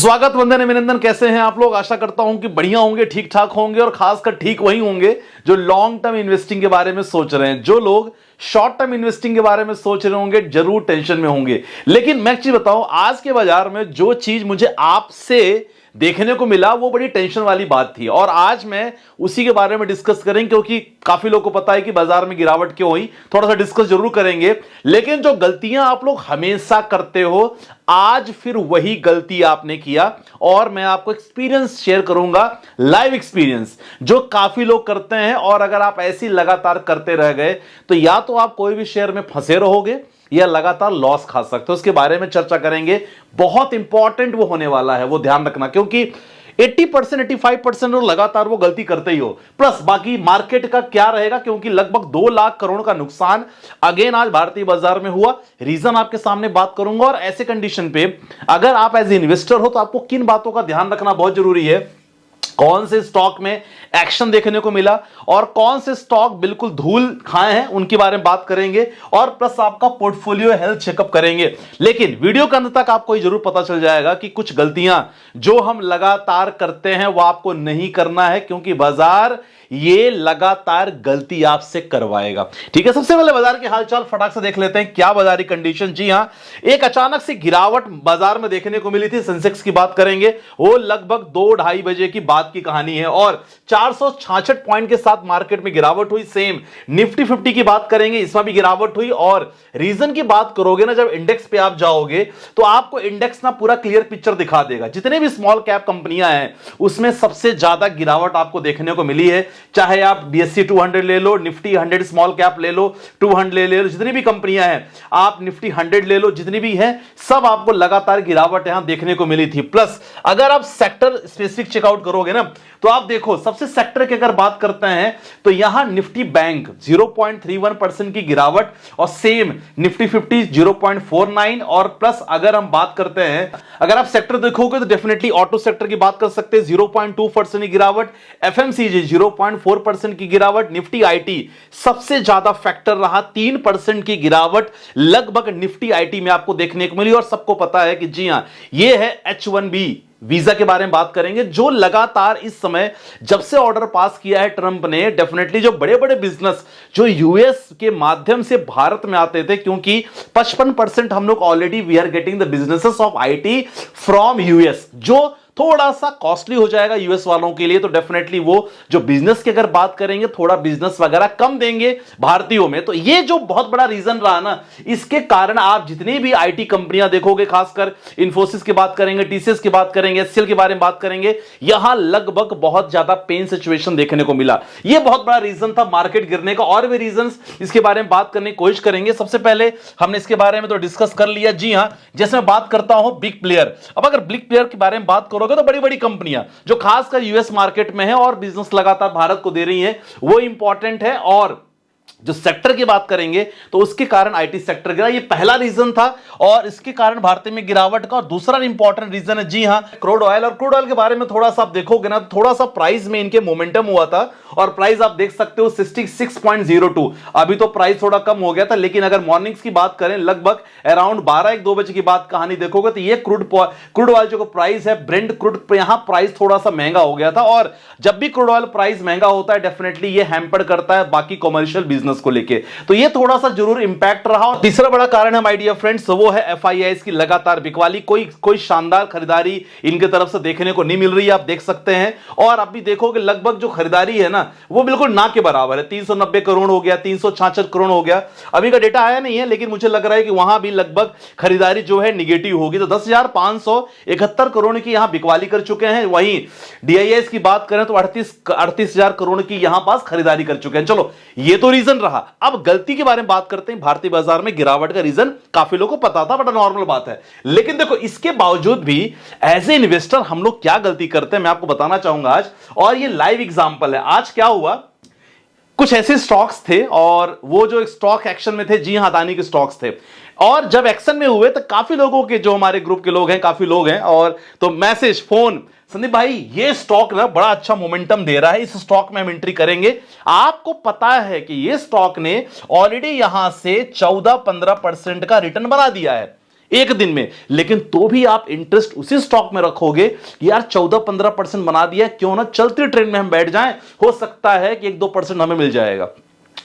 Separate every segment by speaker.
Speaker 1: स्वागत, वंदन अभिनंदन। कैसे हैं आप लोग? आशा करता हूं कि बढ़िया होंगे, ठीक ठाक होंगे और खासकर ठीक वही होंगे जो लॉन्ग टर्म इन्वेस्टिंग के बारे में सोच रहे हैं। जो लोग शॉर्ट टर्म इन्वेस्टिंग के बारे में सोच रहे होंगे जरूर टेंशन में होंगे। लेकिन मैं एक चीज बताऊं, आज के बाजार में जो चीज मुझे आपसे देखने को मिला वो बड़ी टेंशन वाली बात थी और आज मैं उसी के बारे में डिस्कस करेंगे, क्योंकि काफी लोगों को पता है कि बाजार में गिरावट क्यों हुई। थोड़ा सा डिस्कस जरूर करेंगे। लेकिन जो गलतियां आप लोग हमेशा करते हो, आज फिर वही गलती आपने किया और मैं आपको एक्सपीरियंस शेयर करूंगा, लाइव एक्सपीरियंस जो काफी लोग करते हैं। और अगर आप ऐसी लगातार करते रह गए तो या तो आप कोई भी शेयर में फंसे रहोगे या लगातार लॉस खा सकते हो। उसके बारे में चर्चा करेंगे। बहुत इंपॉर्टेंट वो होने वाला है, वो ध्यान रखना, क्योंकि 80% 85% लोग लगातार वो गलती करते ही हो। प्लस बाकी मार्केट का क्या रहेगा, क्योंकि लगभग 2 लाख करोड़ का नुकसान अगेन आज भारतीय बाजार में हुआ। रीजन आपके सामने बात करूंगा और ऐसे कंडीशन पे अगर आप एज इन्वेस्टर हो तो आपको किन बातों का ध्यान रखना बहुत जरूरी है। कौन से स्टॉक में एक्शन देखने को मिला और कौन से स्टॉक बिल्कुल धूल खाए हैं उनके बारे में बात करेंगे और प्लस आपका पोर्टफोलियो हेल्थ चेकअप करेंगे। लेकिन वीडियो के अंत तक आपको जरूर पता चल जाएगा कि कुछ गलतियां जो हम लगातार करते हैं वो आपको नहीं करना है, क्योंकि बाजार ये लगातार गलती आपसे करवाएगा। ठीक है, सबसे पहले बाजार के हालचाल फटाक से देख लेते हैं। क्या बाजारी कंडीशन? जी हां, एक अचानक से गिरावट बाजार में देखने को मिली थी। सेंसेक्स की बात करेंगे, वो लगभग 2-2:30 बजे की बात की कहानी है और 466 पॉइंट के साथ मार्केट में गिरावट हुई। सेम निफ्टी 50 की बात करेंगे, इसमें भी गिरावट हुई। और रीजन की बात करोगे ना, जब इंडेक्स पे आप जाओगे तो आपको इंडेक्स ना पूरा क्लियर पिक्चर दिखा देगा। जितने भी स्मॉल कैप कंपनियां हैं उसमें सबसे ज्यादा गिरावट आपको देखने को मिली है। चाहे आप BSE 200 ले लो, निफ्टी 100 स्मॉल कैप ले लो, 200 ले लो, जितनी भी कंपनियां हैं, आप निफ्टी 100 ले लो, जितनी भी हैं, सब आपको लगातार गिरावट यहां देखने को मिली थी। प्लस अगर आप सेक्टर स्पेसिफिक चेकआउट करोगे ना तो आप देखो, सबसे सेक्टर की अगर बात करते हैं तो यहां निफ्टी बैंक 0.31% की गिरावट और सेम निफ्टी 50 0.49। और प्लस अगर हम बात करते हैं, अगर आप सेक्टर देखोगे तो डेफिनेटली ऑटो सेक्टर की बात कर सकते हैं, 0.2% की गिरावट, FMCG 0.4% की गिरावट, निफ्टी IT सबसे ज्यादा फैक्टर रहा, 3% की गिरावट लगभग निफ्टी IT में आपको देखने को मिली। और सबको पता है कि जी हां, यह है H1B वीजा के बारे में बात करेंगे, जो लगातार इस समय जब से ऑर्डर पास किया है ट्रंप ने, डेफिनेटली जो बड़े बड़े बिजनेस जो यूएस के माध्यम से भारत में आते थे, क्योंकि 55% हम लोग already we are getting the businesses of IT from US, जो थोड़ा सा कॉस्टली हो जाएगा यूएस वालों के लिए। तो डेफिनेटली वो जो बिजनेस की अगर बात करेंगे, थोड़ा बिजनेस वगैरह कम देंगे भारतीयों में। तो ये जो बहुत बड़ा रीजन रहा ना, इसके कारण आप जितनी भी IT कंपनियां देखोगे, खासकर इंफोसिस की बात करेंगे, TCS की बात करेंगे, HCL के बारे में बात करेंगे, यहां लगभग बहुत ज्यादा पेन सिचुएशन देखने को मिला। यह बहुत बड़ा रीजन था मार्केट गिरने का। और भी रीजन इसके बारे में बात करने की कोशिश करेंगे। सबसे पहले हमने इसके बारे में तो डिस्कस कर लिया। जी हां, जैसे मैं बात करता हूं बिग प्लेयर। अब अगर बिग प्लेयर के बारे में बात करोगे तो बड़ी बड़ी कंपनियां जो खासकर यूएस मार्केट में है और बिजनेस लगातार भारत को दे रही हैं, वो इंपॉर्टेंट है। और जो सेक्टर की बात करेंगे तो उसके कारण IT सेक्टर गिरा, ये पहला रीजन था और इसके कारण भारतीय में गिरावट का। और दूसरा इंपॉर्टेंट रीजन है, जी हां, क्रूड ऑयल। और क्रूड ऑयल के बारे में थोड़ा सा आप देखोगे ना, थोड़ा सा प्राइस में इनके मोमेंटम हुआ था और प्राइस आप देख सकते हो 66.02। अभी तो प्राइस थोड़ा कम हो गया था, लेकिन अगर मॉर्निंग्स की बात करें, लगभग अराउंड 12-1-2 बजे की बात कहानी देखोगे तो ये क्रूड ऑयल जो प्राइस है, ब्रेंट क्रूड, यहां प्राइस थोड़ा सा महंगा हो गया था। और जब भी क्रूड ऑयल प्राइस महंगा होता है, डेफिनेटली ये हैम्पर करता है बाकी कॉमर्शियल बिजनेस को लेके, तो ये थोड़ा सा जरूर इंपैक्ट रहा। और तीसरा बड़ा कारण है माय डियर फ्रेंड्स, वो है FIIs की लगातार बिकवाली। कोई शानदार खरीदारी इनके तरफ से देखने को नहीं मिल रही है, आप देख सकते हैं। और आप भी देखोगे लगभग जो खरीदारी है ना, वो बिल्कुल ना के बराबर है। 390 करोड़ हो गया, 366 करोड़ हो गया। अभी का डेटा आया नहीं है, लेकिन मुझे लग रहा है कि वहां भी लगभग खरीदारी जो है निगेटिव होगी। तो 10,571 करोड़ की यहां बिकवाली कर चुके हैं। वहीं DIIs की बात करें तो 38,000 करोड़ की यहां पास खरीदारी कर चुके हैं। चलो, ये तो रीजन रहा। अब गलती के बारे में बात करते हैं। भारतीय बाजार में गिरावट का रीजन काफी लोगों को पता था, बड़ा नॉर्मल बात है। लेकिन देखो, इसके बावजूद भी एज ए इन्वेस्टर हम लोग क्या गलती करते हैं, मैं आपको बताना चाहूंगा आज। और ये लाइव एग्जांपल है। आज क्या हुआ, कुछ ऐसे स्टॉक्स थे और वो जो स्टॉक एक्शन में थे, जी हां, अदानी के स्टॉक्स थे। और जब एक्शन में हुए तो काफी लोगों के, जो हमारे ग्रुप के लोग हैं, काफी लोग हैं, और तो मैसेज, फोन, संदीप भाई ये स्टॉक ना बड़ा अच्छा मोमेंटम दे रहा है, इस स्टॉक में हम एंट्री करेंगे। आपको पता है कि ये स्टॉक ने ऑलरेडी यहां से 14-15% का रिटर्न बना दिया है। एक दिन में, लेकिन तो भी आप इंटरेस्ट उसी स्टॉक में रखोगे कि यार 14-15% बना दिया, क्यों ना चलती ट्रेंड में हम बैठ जाएं, हो सकता है कि 1-2% हमें मिल जाएगा।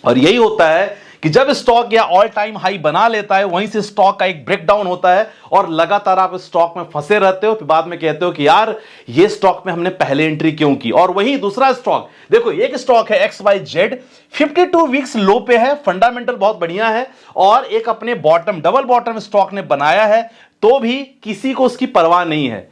Speaker 1: और यही होता है कि जब स्टॉक या ऑल टाइम हाई बना लेता है, वहीं से स्टॉक का एक ब्रेकडाउन होता है और लगातार आप स्टॉक में फंसे रहते हो, फिर बाद में कहते हो कि यार ये स्टॉक में हमने पहले एंट्री क्यों की। और वहीं दूसरा स्टॉक देखो, एक स्टॉक है XYZ 52 वीक्स लो पे है, फंडामेंटल बहुत बढ़िया है और एक अपने बॉटम डबल बॉटम स्टॉक ने बनाया है, तो भी किसी को उसकी परवाह नहीं है,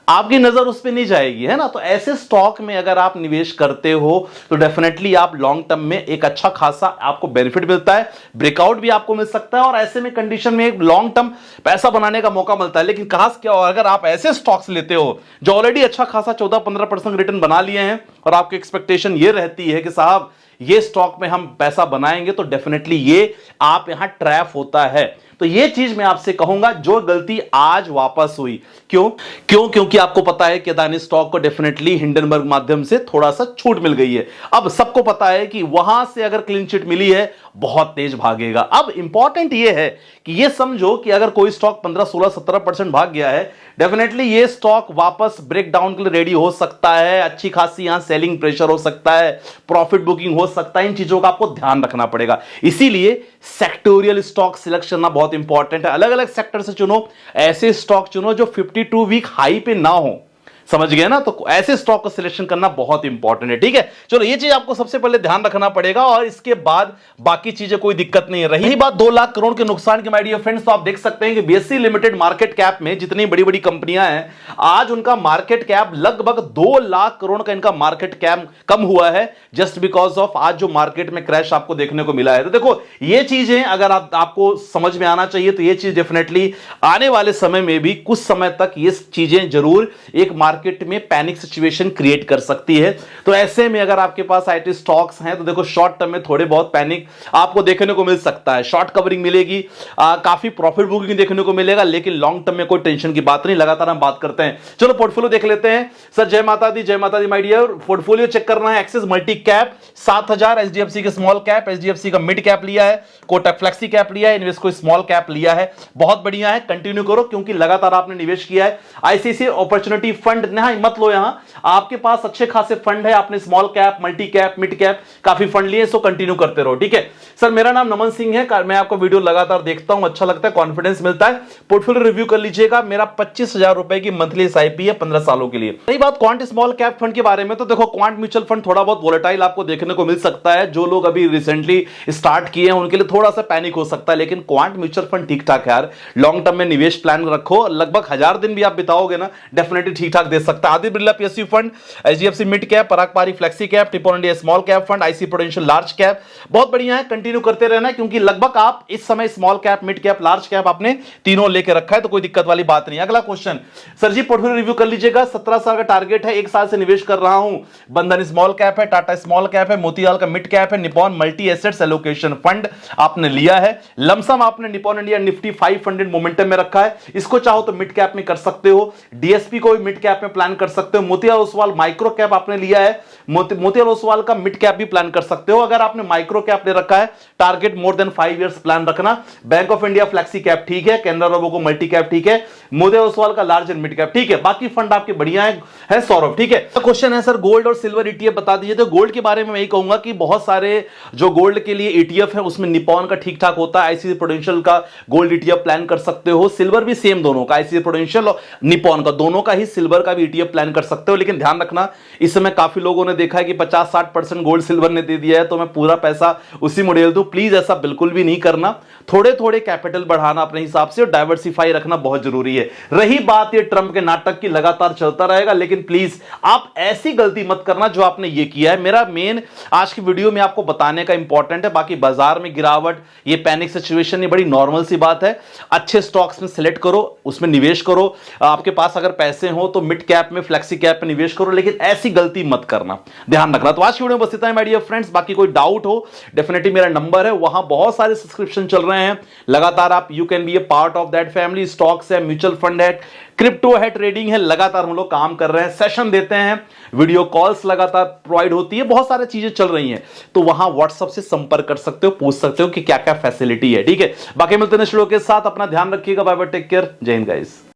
Speaker 1: आपकी नजर उस पर नहीं जाएगी, है ना। तो ऐसे स्टॉक में अगर आप निवेश करते हो तो डेफिनेटली आप लॉन्ग टर्म में एक अच्छा खासा आपको बेनिफिट मिलता है, ब्रेकआउट भी आपको मिल सकता है और ऐसे में कंडीशन में एक लॉन्ग टर्म पैसा बनाने का मौका मिलता है। लेकिन खास क्या, अगर आप ऐसे स्टॉक्स लेते हो जो ऑलरेडी अच्छा खासा 14-15% रिटर्न बना लिए हैं और आपकी एक्सपेक्टेशन ये रहती है कि साहब ये स्टॉक में हम पैसा बनाएंगे, तो डेफिनेटली ये आप यहां ट्रैप होता है। तो ये चीज मैं आपसे कहूंगा, जो गलती आज वापस हुई, क्योंकि आपको पता है कि अदानी स्टॉक को डेफिनेटली हिंडनबर्ग माध्यम से थोड़ा सा छूट मिल गई है। अब सबको पता है कि वहां से अगर क्लीन चिट मिली है बहुत तेज भागेगा। अब इंपॉर्टेंट ये है कि ये समझो कि अगर कोई स्टॉक 15-16-17% भाग गया है, डेफिनेटली ये स्टॉक वापस ब्रेकडाउन के लिए रेडी हो सकता है, अच्छी खासी यहां सेलिंग प्रेशर हो सकता है, प्रॉफिट बुकिंग हो सकता है। इन चीजों का आपको ध्यान रखना पड़ेगा, इसीलिए सेक्टोरियल स्टॉक सिलेक्ट करना बहुत इंपॉर्टेंट है। अलग अलग सेक्टर से चुनो, ऐसे स्टॉक चुनो जो 52 वीक हाई पे ना हो, समझ गए ना। तो ऐसे स्टॉक को सिलेक्शन करना बहुत इंपॉर्टेंट है, ठीक है। चलो ये चीज आपको सबसे पहले ध्यान रखना पड़ेगा और इसके बाद बाकी चीजें कोई दिक्कत नहीं है। रही बात 2 लाख करोड़ के नुकसान की, माय डियर फ्रेंड्स, तो आप देख सकते हैं कि BSE लिमिटेड मार्केट कैप में जितनी बड़ी बड़ी कंपनियां हैं, आज उनका मार्केट कैप लगभग 2 लाख करोड़ का इनका मार्केट कैप कम हुआ है, जस्ट बिकॉज ऑफ आज जो मार्केट में क्रैश आपको देखने को मिला है। तो देखो ये चीजें अगर आपको समझ में आना चाहिए, तो ये चीज डेफिनेटली आने वाले समय में भी कुछ समय तक ये चीजें जरूर एक मार्केट में पैनिक सिचुएशन क्रिएट कर सकती है। तो ऐसे में अगर आपके पास IT स्टॉक्स हैं तो देखो शॉर्ट टर्म में थोड़े बहुत पैनिक आपको देखने को मिल सकता है, शॉर्ट कवरिंग मिलेगी, काफी प्रॉफिट बुकिंग देखने को मिलेगा, लेकिन लॉन्ग टर्म में कोई टेंशन की बात नहीं। लगातार हम बात करते हैं, चलो पोर्टफोलियो देख लेते हैं। सर जय माता दी माय डियर। पोर्टफोलियो चेक करना है, एक्सिस मल्टी कैप 7000, HDFC के स्मॉल कैप, HDFC का मिड कैप लिया है, कोटक फ्लेक्सी कैप लिया है, इन्वेस्को स्मॉल कैप लिया है। बहुत बढ़िया है, कंटिन्यू करो क्योंकि लगातार आपने निवेश किया है। ICICI अपॉर्चुनिटी फंड मत लो, यहां आपके पास अच्छे खासे फंड है, आपने small cap, multi cap, mid cap काफी फंड लिए, सो कंटिन्यू करते रहो, ठीक है। सर मेरा नाम नमन सिंह है, मैं आपको वीडियो लगातार देखता हूं, अच्छा लगता है, कॉन्फिडेंस मिलता है। पोर्टफोलियो रिव्यू कर लीजिएगा। मेरा 25,000 रुपए की मंथली SIP है 15 सालों के लिए। रही बात क्वांट स्मॉल कैप फंड के बारे में, तो देखो क्वांट म्यूचुअल फंड थोड़ा बहुत वोलेटाइल आपको देखने को मिल सकता है। जो लोग अभी रिसेंटली स्टार्ट किए हैं उनके लिए थोड़ा सा पैनिक हो सकता है, लेकिन क्वांट म्यूचुअल फंड ठीक ठाक है यार। लॉन्ग टर्म में निवेश प्लान रखो, लगभग 1000 दिन भी आप बिताओगे ना, डेफिनेटली ठीक ठाक दे सकता है। Aditya Birla PSU fund, HDFC mid cap, Parag Parikh flexi cap, टिपोन India small cap fund, IC prudential large cap, बहुत बढ़िया है, कंटिन्यू करते रहना क्योंकि लगभग आप इस समय small cap, mid cap, large cap आपने तीनों लेके रखा है, तो कोई दिक्कत वाली बात नहीं। अगला क्वेश्चन, सर जी पोर्टफोलियो रिव्यू कर लीजिएगा। 17 साल का टारगेट है, 1 साल से निवेश कर रहा हूं। बंधन स्मॉल कैप है, टाटा स्मॉल कैप है, मोतीलाल का मिड कैप है, Nippon multi assets allocation fund आपने लिया है। लमसम आपने निपॉन इंडिया निफ्टी 500 मोमेंटम में रखा है, इसको चाहो तो मिड कैप में कर सकते हो, DSP को भी मिड कैप में प्लान कर सकते हो। मोतीलाल ओसवाल माइक्रो कैप आपने लिया है, मोतीलाल ओसवाल का मिड कैप भी प्लान कर सकते हो। अगर आपने माइक्रो कैप ले रखा है, target more than 5 years plan रखना। Bank of India flexi cap ठीक है, Canara Robeco multi cap ठीक है, मोतीलाल ओसवाल का लार्ज एंड मिड कैप ठीक है, बाकी फंड आपके बढ़िया है सौरभ, ठीक है। तो क्वेश्चन है सर गोल्ड और सिल्वर ETF बता दीजिए। तो गोल्ड के बारे में मैं यही कहूंगा कि बहुत सारे जो गोल्ड के लिए ETF है उसमें निपॉन का ठीक ठाक होता है, ICICI प्रूडेंशियल का गोल्ड ETF प्लान कर सकते हो। सिल्वर भी सेम दोनों का, ICICI प्रूडेंशियल और निपॉन का दोनों का ही सिल्वर का भी ETF प्लान कर सकते हो। लेकिन ध्यान रखना, इस समय काफी लोगों ने देखा है कि 50-60% गोल्ड सिल्वर ने दे दिया है तो मैं पूरा पैसा उसी में डाल दूं, प्लीज ऐसा बिल्कुल भी नहीं करना। थोड़े थोड़े कैपिटल बढ़ाना अपने हिसाब से और डाइवर्सिफाई रखना बहुत जरूरी है। रही बात ये ट्रंप के नाटक की, लगातार चलता रहेगा, लेकिन प्लीज आप ऐसी गलती मत करना जो आपने ये किया है। मेरा मेन आज की वीडियो में आपको बताने का इंपॉर्टेंट है, बाकी बाजार में गिरावट, ये पैनिक सिचुएशन, ये बड़ी नॉर्मल सी बात है। अच्छे स्टॉक्स में सिलेक्ट करो, उसमें निवेश करो। आपके पास अगर पैसे हो तो मिड कैप में, फ्लेक्सी कैप में निवेश करो, लेकिन ऐसी गलती मत करना, ध्यान रखना। तो आज की वीडियो में बस इतना है माय डियर फ्रेंड्स। बाकी कोई डाउट हो डेफिनेटली मेरा नंबर है, वहां बहुत सारे सब्सक्रिप्शन चल रहे हैं लगातार, आप you can be A part of that family. Stocks है, म्यूचुअल फंड है, क्रिप्टो है, ट्रेडिंग है, लगातार हम लोग काम कर रहे हैं, सेशन देते हैं, वीडियो कॉल्स लगातार प्रोवाइड होती है, बहुत सारी चीजें चल रही हैं। तो वहां व्हाट्सएप से संपर्क कर सकते हो, पूछ सकते हो कि क्या क्या फैसिलिटी है, ठीक है। बाकी मिलते हैं नेक्स्ट वीडियो के साथ, अपना ध्यान रखिएगा, बाय बाय, टेक केयर, जय हिंद गाइस।